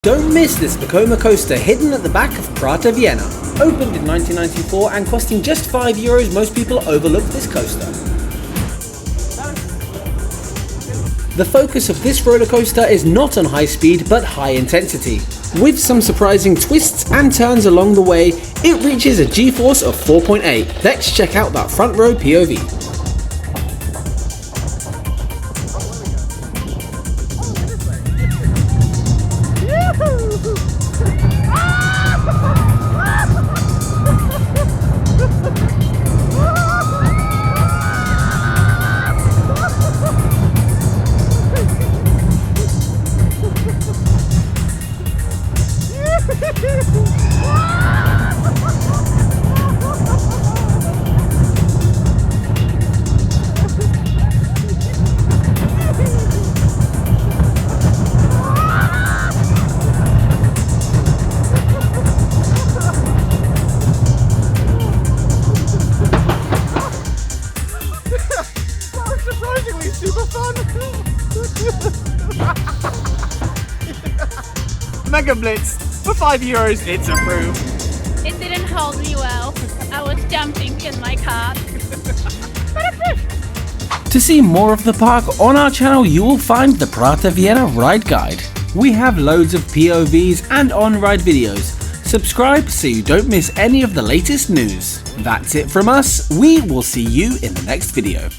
Don't miss this Vekoma coaster hidden at the back of Prater Vienna. Opened in 1994 and costing just €5, most people overlook this coaster. The focus of this roller coaster is not on high speed but high intensity. With some surprising twists and turns along the way, it reaches a G-force of 4.8. Let's check out that front row POV. Super fun! Mega Blitz for €5, it's approved. It didn't hold me well. I was jumping in my car. To see more of the park on our channel, you will find the Prater Vienna Ride Guide. We have loads of POVs and on-ride videos. Subscribe so you don't miss any of the latest news. That's it from us. We will see you in the next video.